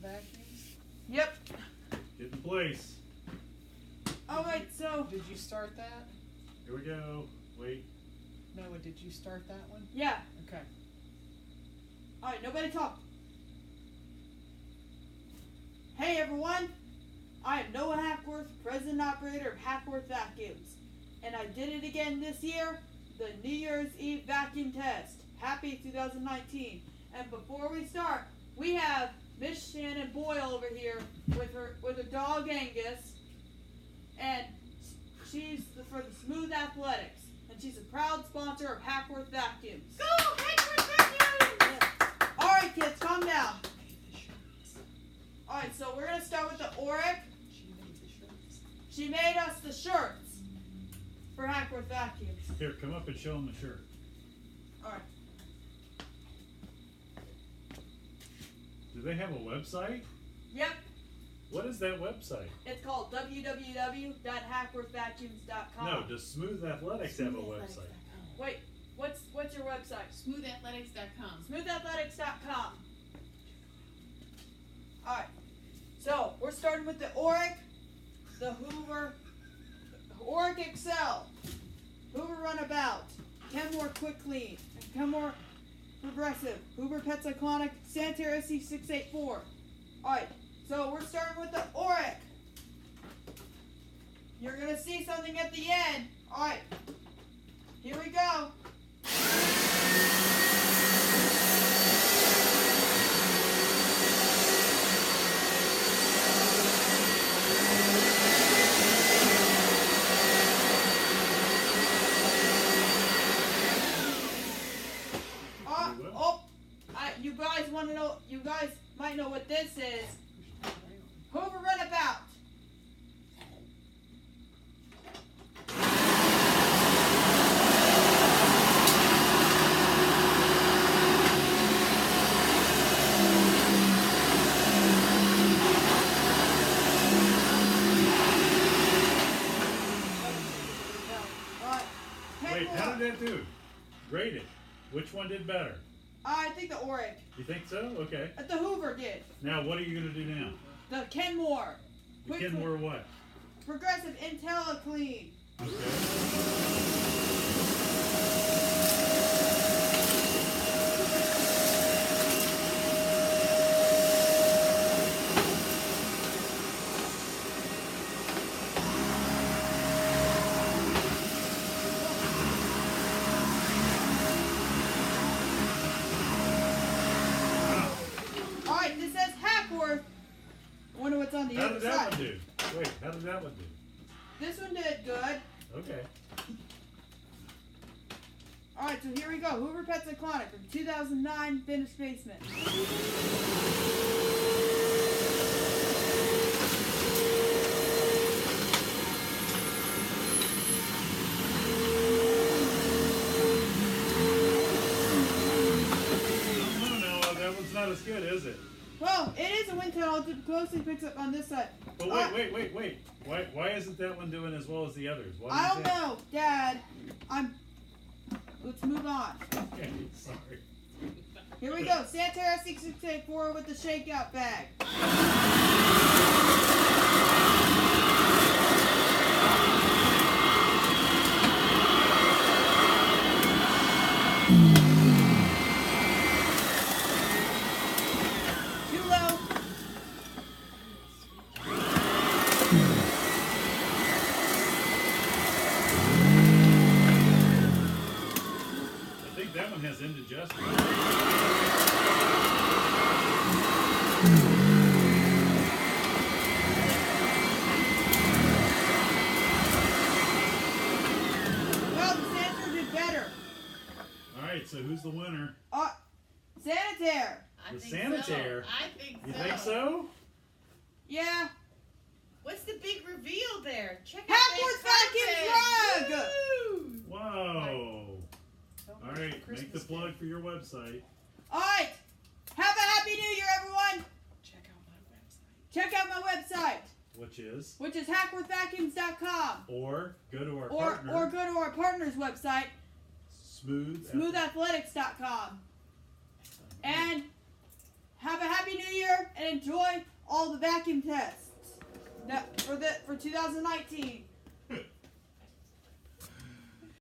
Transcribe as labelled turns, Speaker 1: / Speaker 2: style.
Speaker 1: vacuums?
Speaker 2: Yep.
Speaker 3: Get in place.
Speaker 2: All right, so
Speaker 1: Did you start that?
Speaker 3: Here we go. Wait.
Speaker 1: Noah, did you start that one?
Speaker 2: yeah.
Speaker 1: Okay.
Speaker 2: All right, nobody talk. Hey everyone, I am Noah Hackworth, president and operator of Hackworth Vacuums, and I did it again this year, the New Year's Eve vacuum test. Happy 2019. And before we start, we have Miss Shannon Boyle over here with her dog Angus, and she's for the Smooth Athletics, and she's a proud sponsor of Hackworth Vacuums.
Speaker 4: Go, Hackworth Vacuums!
Speaker 2: All right, kids, calm down. All right, so we're gonna start with the Auric. She made us the shirts for Hackworth Vacuums.
Speaker 3: Here, come up and show them the shirt.
Speaker 2: All right.
Speaker 3: Do they have a website?
Speaker 2: Yep.
Speaker 3: What is that website?
Speaker 2: It's called www.hackworthvacuums.com.
Speaker 3: No, does Smooth Athletics have a website?
Speaker 2: Wait, what's your website?
Speaker 4: SmoothAthletics.com.
Speaker 2: Smoothathletics.com. All right. So we're starting with the Auric, the Hoover, Auric Excel, Hoover Runabout, Kenmore Quick Clean, and Kenmore Progressive, Hoover Pet Cyclonic, Santerra SC684. All right. So we're starting with the Auric. You're gonna see something at the end. All right. Here we go. You guys want to know? You guys might know what this is. Hoover Runabout.
Speaker 3: Wait, how did that do? Rate it. Which one did better?
Speaker 2: I think the Auric.
Speaker 3: You think so? Okay.
Speaker 2: The Hoover did.
Speaker 3: Now, what are you going to do now?
Speaker 2: The Kenmore.
Speaker 3: The Kenmore what?
Speaker 2: Progressive IntelliClean. On the
Speaker 3: how
Speaker 2: other
Speaker 3: did that
Speaker 2: side.
Speaker 3: one do? Wait, how did that one do?
Speaker 2: This one did good.
Speaker 3: Okay.
Speaker 2: Alright, so here we go. Hoover Pet Cyclonic from 2009 Finished Basement.
Speaker 3: No, that one's not as good, is it?
Speaker 2: Well, it is a wind tunnel. It closely picks up on this side.
Speaker 3: But wait. Why isn't that one doing as well as the others? What
Speaker 2: I don't know, Dad. Let's move on.
Speaker 3: Okay, sorry.
Speaker 2: Here we go. Santerra SC684 with the shakeout bag.
Speaker 3: That one has indigestion.
Speaker 2: Well, the Santerra did better.
Speaker 3: Alright, so who's the winner?
Speaker 2: Sanitaire.
Speaker 3: The Sanitaire?
Speaker 4: I think so.
Speaker 3: You think so?
Speaker 2: Yeah.
Speaker 4: What's the big reveal there? Check out
Speaker 2: Hackworth Vacuum Drug!
Speaker 3: Whoa. Alright, make the plug for your website.
Speaker 2: Alright. Have a happy new year, everyone.
Speaker 1: Check out my website.
Speaker 2: Check out my website.
Speaker 3: Which is?
Speaker 2: HackworthVacuums.com.
Speaker 3: Or go to our partner.
Speaker 2: Or go to our partner's website.
Speaker 3: Smoothathletics.com.
Speaker 2: And have a happy new year and enjoy all the vacuum tests for 2019.